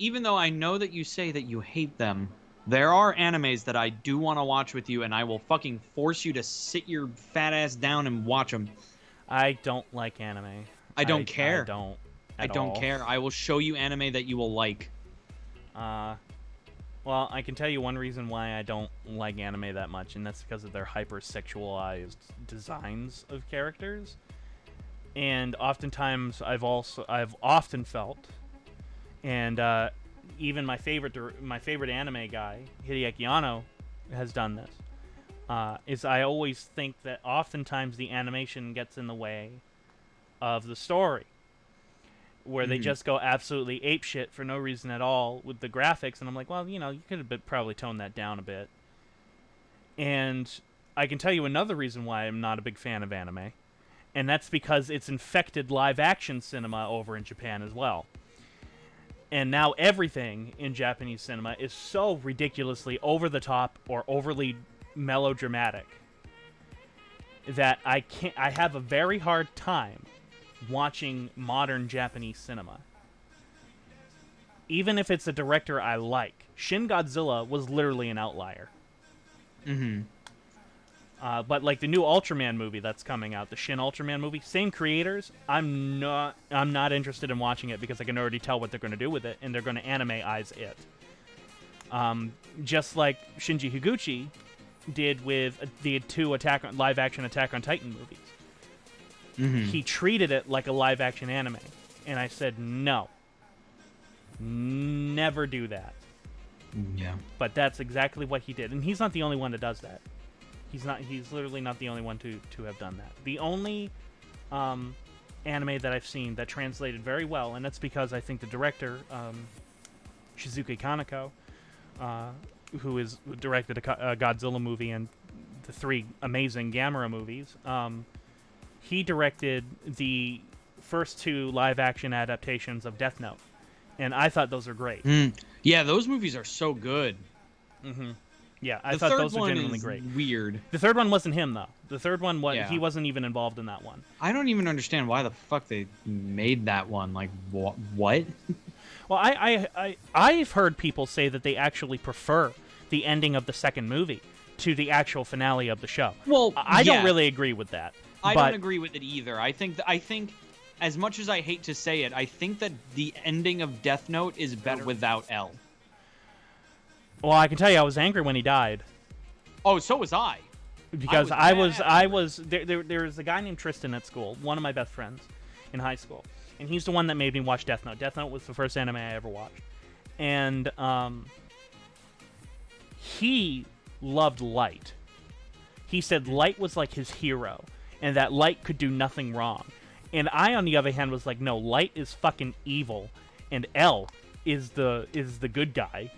even though I know that you say that you hate them, there are animes that I do want to watch with you, and I will fucking force you to sit your fat ass down and watch them. I don't like anime. I don't I care. don't I at don't all. care. I will show you anime that you will like. Well, I can tell you one reason why I don't like anime that much, and that's because of their hyper-sexualized designs of characters. And oftentimes, I've often felt, and even my favorite anime guy, Hideaki Anno, has done this. Is I always think that oftentimes the animation gets in the way of the story, where they just go absolutely apeshit for no reason at all with the graphics, and I'm like, well, you could have probably toned that down a bit. And I can tell you another reason why I'm not a big fan of anime, and that's because it's infected live-action cinema over in Japan as well. And now everything in Japanese cinema is so ridiculously over-the-top or overly melodramatic that I have a very hard time watching modern Japanese cinema. Even if it's a director I like. Shin Godzilla was literally an outlier. But like the new Ultraman movie that's coming out, the Shin Ultraman movie, same creators. I'm not interested in watching it because I can already tell what they're going to do with it, and they're going to anime-ize it. Just like Shinji Higuchi did with the two live-action Attack on Titan movies. He treated it like a live-action anime. And I said, no. Never do that. Yeah. But that's exactly what he did. And he's not the only one that does that. He's literally not the only one to have done that. The only anime that I've seen that translated very well, and that's because I think the director, Shizuke Kaneko, who directed a Godzilla movie and the 3 amazing Gamera movies, he directed the first 2 live-action adaptations of Death Note, and I thought those were great. Yeah, those movies are so good. Yeah, I thought those were genuinely great. Weird. The third one wasn't him, though. The third one, Yeah. he wasn't even involved in that one. I don't even understand why the fuck they made that one. Like, what? Well, I've heard people say that they actually prefer the ending of the second movie to the actual finale of the show. Well, I don't really agree with that. I don't agree with it either. I think as much as I hate to say it, I think that the ending of Death Note is better without L. Well, I can tell you, I was angry when he died. Oh, so was I. Because there was a guy named Tristan at school, one of my best friends in high school, and he's the one that made me watch Death Note. Death Note was the first anime I ever watched, and he loved Light. He said Light was like his hero, and that Light could do nothing wrong. And I, on the other hand, was like, no, Light is fucking evil, and L is the good guy.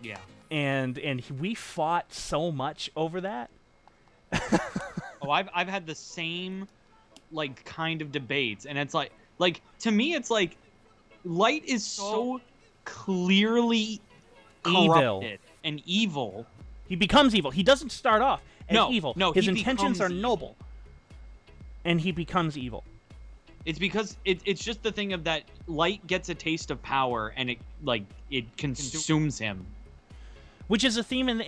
Yeah. And we fought so much over that. Oh, I've had the same like kind of debates, and it's like to me it's like Light is so clearly corrupted and evil. He becomes evil. He doesn't start off as evil. No, his intentions are noble. And he becomes evil. It's because it's just the thing of that Light gets a taste of power and it consumes him. Which is a theme in the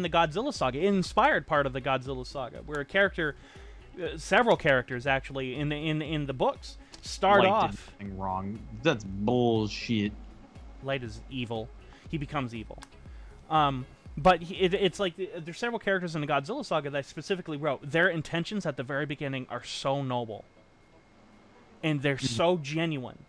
Godzilla saga, inspired part of the Godzilla saga, where several characters actually in the books start Light off. did nothing wrong. That's bullshit. Light is evil. He becomes evil. But it's like there's several characters in the Godzilla saga that I specifically wrote. Their intentions at the very beginning are so noble, and they're so genuine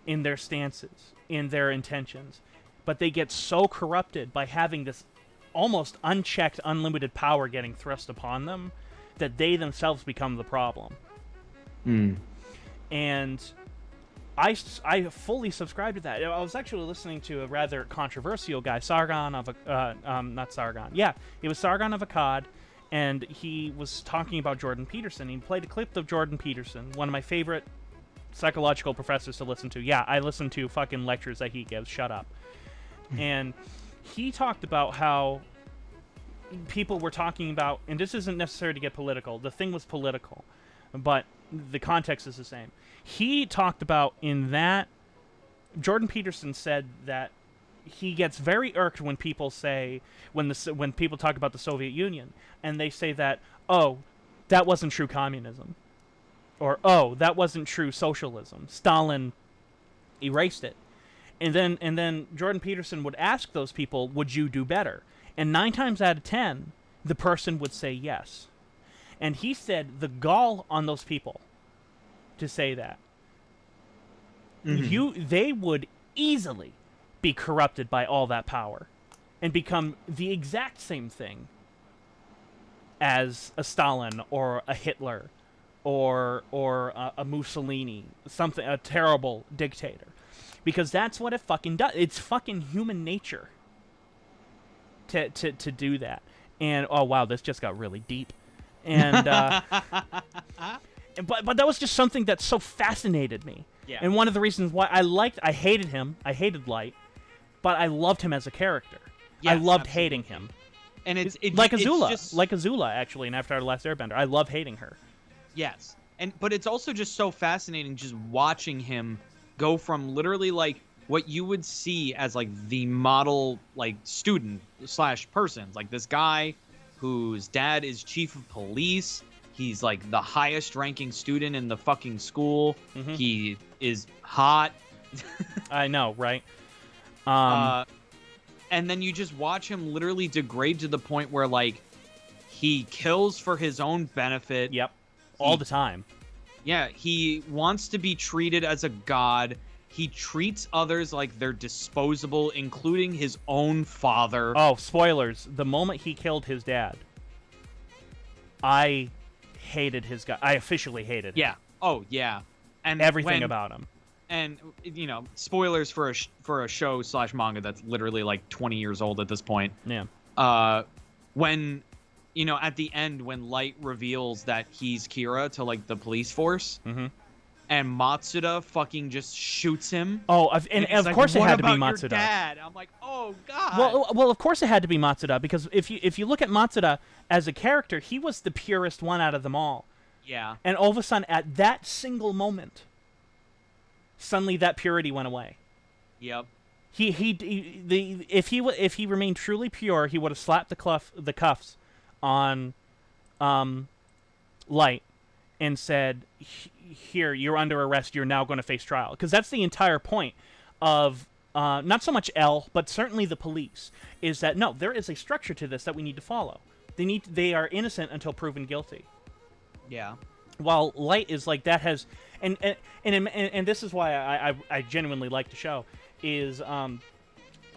in their stances, in their intentions. But they get so corrupted by having this almost unchecked, unlimited power getting thrust upon them that they themselves become the problem. And I fully subscribe to that. I was actually listening to a rather controversial guy, Sargon of not Sargon. Yeah, it was Sargon of Akkad, and he was talking about Jordan Peterson. He played a clip of Jordan Peterson, one of my favorite psychological professors to listen to. Yeah, I listen to fucking lectures that he gives. Shut up. And he talked about how people were talking about, and this isn't necessary to get political, the thing was political, but the context is the same. He talked about in that Jordan Peterson said that he gets very irked when people say when people talk about the Soviet Union and they say that, oh, that wasn't true communism, or oh, that wasn't true socialism. Stalin erased it. And then Jordan Peterson would ask those people, would you do better? And 9 times out of 10, the person would say yes. And he said the gall on those people to say that. They would easily be corrupted by all that power and become the exact same thing as a Stalin or a Hitler or a Mussolini, a terrible dictator. Because that's what it fucking does. It's fucking human nature to do that. And oh wow, this just got really deep. And but that was just something that so fascinated me. Yeah. And one of the reasons why I hated him, I hated Light, but I loved him as a character. Yes, I loved absolutely. hating him. And it's like Azula, just... like Azula actually in Avatar: The Last Airbender. I love hating her. Yes. But it's also just so fascinating just watching him go from literally like what you would see as like the model like student / person, like this guy whose dad is chief of police. He's like the highest ranking student in the fucking school. Mm-hmm. He is hot. I know, right? And then you just watch him literally degrade to the point where like he kills for his own benefit. Yep. All the time. Yeah, he wants to be treated as a god. He treats others like they're disposable, including his own father. Oh, spoilers. The moment he killed his dad, I hated his guy. I officially hated him. Yeah. Oh, yeah. And everything about him. And, you know, spoilers for a show / manga that's literally like 20 years old at this point. Yeah. When, you know, at the end, when Light reveals that he's Kira to, like, the police force, and Matsuda fucking just shoots him. Oh, and of like, course it had to be What about Matsuda. your dad? I'm like, oh, God. Well, of course it had to be Matsuda, because if you look at Matsuda as a character, he was the purest one out of them all. Yeah. And all of a sudden, at that single moment, suddenly that purity went away. Yep. If he remained truly pure, he would have slapped the cuffs on Light and said, "Here, you're under arrest. You're now going to face trial." Because that's the entire point of not so much L, but certainly the police, is that no, there is a structure to this that we need to follow. They are innocent until proven guilty. Yeah. While Light is like that has, and this is why I genuinely like the show, is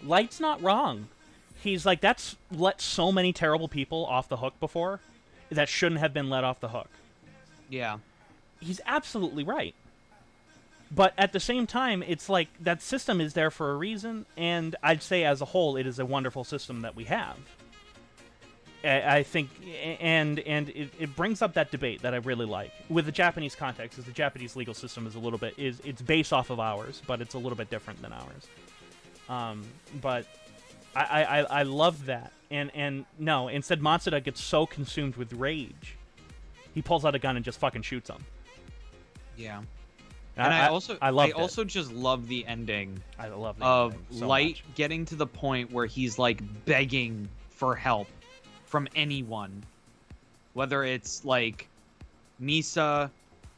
Light's not wrong. He's like, that's let so many terrible people off the hook before that shouldn't have been let off the hook. Yeah. He's absolutely right. But at the same time, it's like that system is there for a reason, and I'd say as a whole, it is a wonderful system that we have. I think, and it brings up that debate that I really like with the Japanese context, is the Japanese legal system is a little bit it's based off of ours, but it's a little bit different than ours. But I love that, and no, instead Matsuda gets so consumed with rage, he pulls out a gun and just fucking shoots him. Yeah. And I also just love the ending. I love the of ending so Light much. getting to the point where he's like begging for help from anyone, whether it's like Misa,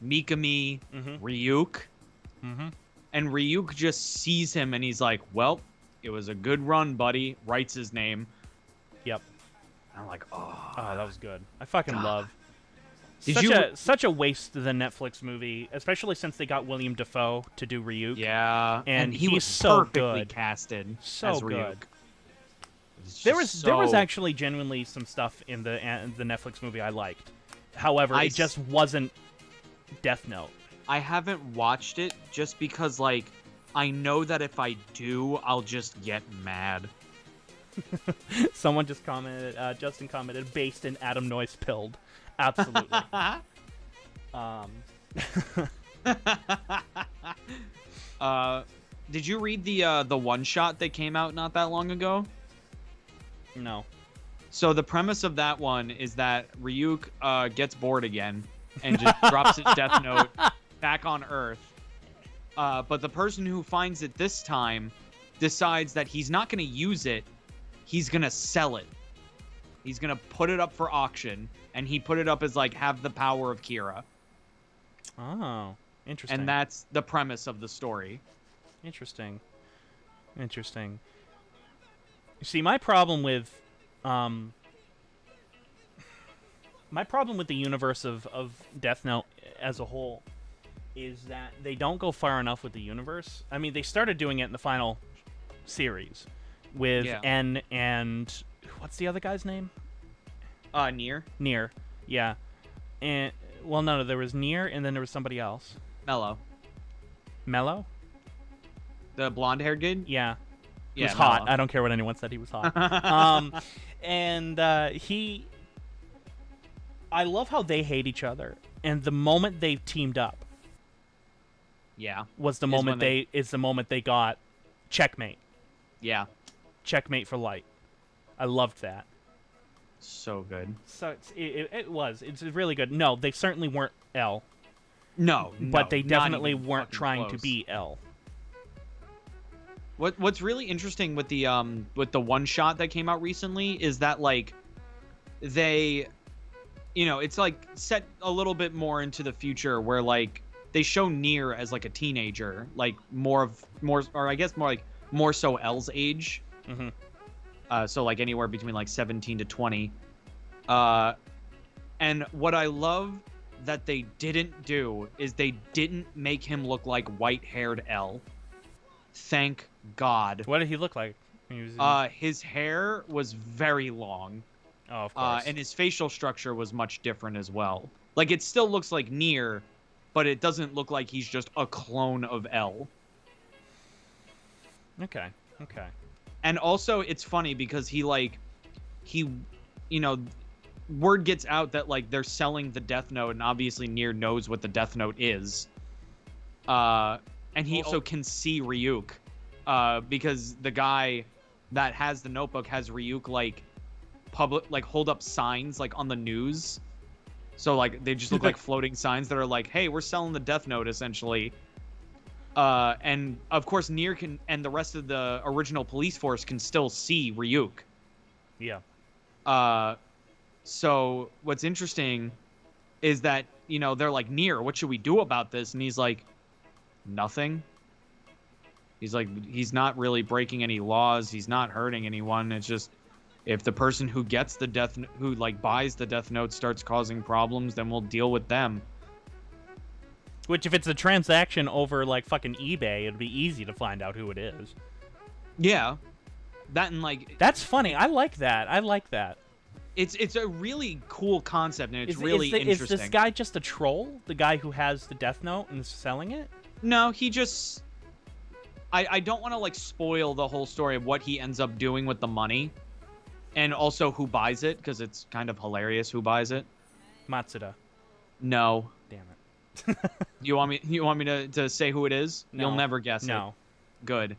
Mikami, Ryuk, and Ryuk just sees him and he's like, "Well, it was a good run, buddy." Writes his name. Yep. And I'm like, oh, that was good. I fucking love. Did Such a waste of the Netflix movie, especially since they got William Dafoe to do Ryuk. Yeah, and he was so perfectly good. casted So as Ryuk. good. There was actually genuinely some stuff in the Netflix movie I liked. However, it just wasn't Death Note. I haven't watched it just because, like, I know that if I do, I'll just get mad. Someone just commented, Justin commented, based in Adam Noyce pilled. Absolutely. Did you read the one shot that came out not that long ago? No. So the premise of that one is that Ryuk gets bored again and just drops his Death Note back on Earth. But the person who finds it this time decides that he's not going to use it. He's going to sell it. He's going to put it up for auction. And he put it up as, like, have the power of Kira. Oh, interesting. And that's the premise of the story. Interesting. Interesting. You see, my problem with the universe of Death Note as a whole is that they don't go far enough with the universe. I mean, they started doing it in the final series with N and what's the other guy's name? Nier. Nier, yeah. And well, no, there was Nier, and then there was somebody else. Mello. Mello? The blonde-haired kid? Yeah. He Yeah, was hot. Mello. I don't care what anyone said. He was hot. I love how they hate each other, and the moment they teamed up, was the moment they got checkmate. Yeah. Checkmate for Light. I loved that. So good. So it's really good. No, they certainly weren't L. No, but they not definitely even weren't fucking trying to close. be L. What's really interesting with the one shot that came out recently is that, like, they, it's like set a little bit more into the future where, like, they show Nier as, like, a teenager, like more so L's age. Mm-hmm. So like anywhere between like 17 to 20. And what I love that they didn't do is they didn't make him look like white-haired L. Thank God. What did he look like? He was His hair was very long. Oh, of course. And his facial structure was much different as well. Like, it still looks like Nier, but it doesn't look like he's just a clone of L. Okay. And also, it's funny because word gets out that, like, they're selling the Death Note, and obviously Nier knows what the Death Note is. And he also can see Ryuk. Because the guy that has the notebook has Ryuk, like, hold up signs, like, on the news. So, like, they just look like floating signs that are like, hey, we're selling the Death Note, essentially. And of course, Nier can, and the rest of the original police force can still see Ryuk. Yeah. So what's interesting is that, they're like, Nier, what should we do about this? And he's like, nothing. He's like, he's not really breaking any laws. He's not hurting anyone. It's just, if the person who gets who buys the Death Note starts causing problems, then we'll deal with them. Which, if it's a transaction over, like, fucking eBay, it'd be easy to find out who it is. Yeah. That and, like... That's funny. I like that. It's a really cool concept, and it's really interesting. Is this guy just a troll? The guy who has the Death Note and is selling it? No, he just... I don't want to, like, spoil the whole story of what he ends up doing with the money. And also who buys it, because it's kind of hilarious who buys it. Matsuda. No. Damn it. You want me to say who it is? No. You'll never guess it. No. Good.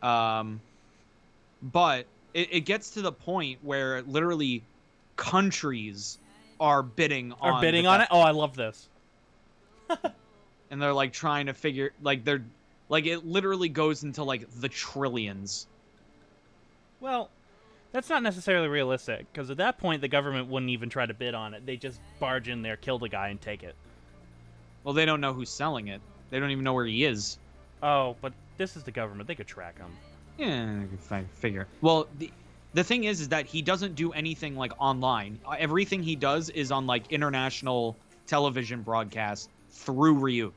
But it gets to the point where literally countries are bidding on it? Oh, I love this. And they're like trying to figure, like, they're like, it literally goes into like the trillions. Well, that's not necessarily realistic, because at that point the government wouldn't even try to bid on it. They just barge in there, kill the guy, and take it. Well, they don't know who's selling it. They don't even know where he is. Oh, but this is the government. They could track him. Yeah, I can figure. Well, the thing is that he doesn't do anything like online. Everything he does is on like international television broadcasts through Ryuk.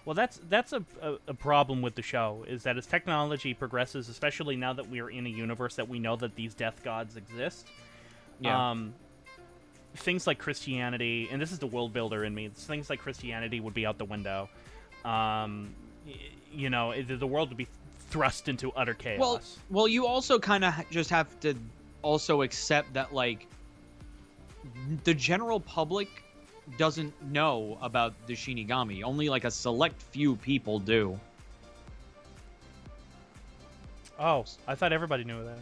Well, that's a problem with the show, is that as technology progresses, especially now that we're in a universe that we know that these death gods exist, things like Christianity, and this is the world builder in me, things like Christianity would be out the window. The world would be thrust into utter chaos. Well, you also kind of just have to also accept that, like, the general public doesn't know about the Shinigami. Only like a select few people do. Oh, I thought everybody knew that.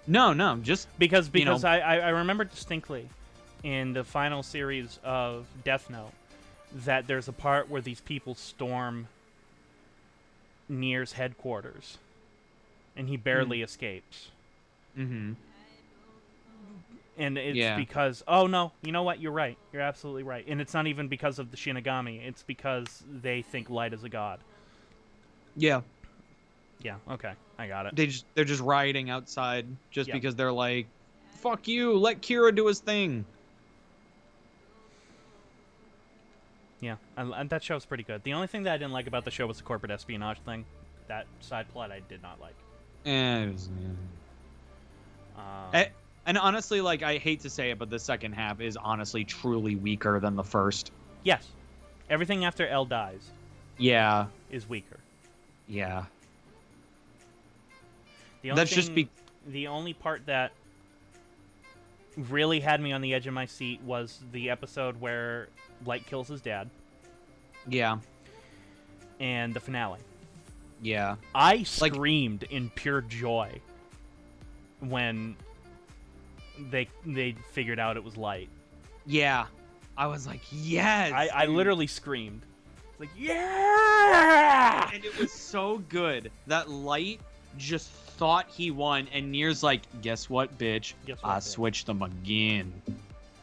No, just because I remember distinctly in the final series of Death Note, that there's a part where these people storm Nier's headquarters, and he barely escapes. Mm-hmm. And it's Yeah. because, oh no, you know what? You're right. You're absolutely right. And it's not even because of the Shinigami. It's because they think Light is a god. Yeah. Yeah. Okay, I got it. They're just rioting outside just Yep. because they're like, fuck you, let Kira do his thing. Yeah, and that show's pretty good. The only thing that I didn't like about the show was the corporate espionage thing. That side plot I did not like. And honestly, like, I hate to say it, but the second half is honestly truly weaker than the first. Yes, everything after L dies Yeah. is weaker. Yeah. The only That's just the only part that really had me on the edge of my seat was the episode where Light kills his dad Yeah. and the finale. Yeah. I screamed in pure joy when they figured out it was Light. Yeah. I was like, yes. I literally screamed. It's like, yeah! And it was so good that Light just thought he won, and Nier's like, guess what, bitch? Guess what, I bitch?" switched them again.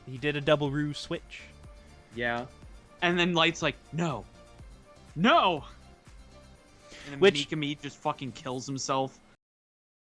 He did a double rue switch. Yeah. And then Light's like, no. No! And then Which- Mikami just fucking kills himself.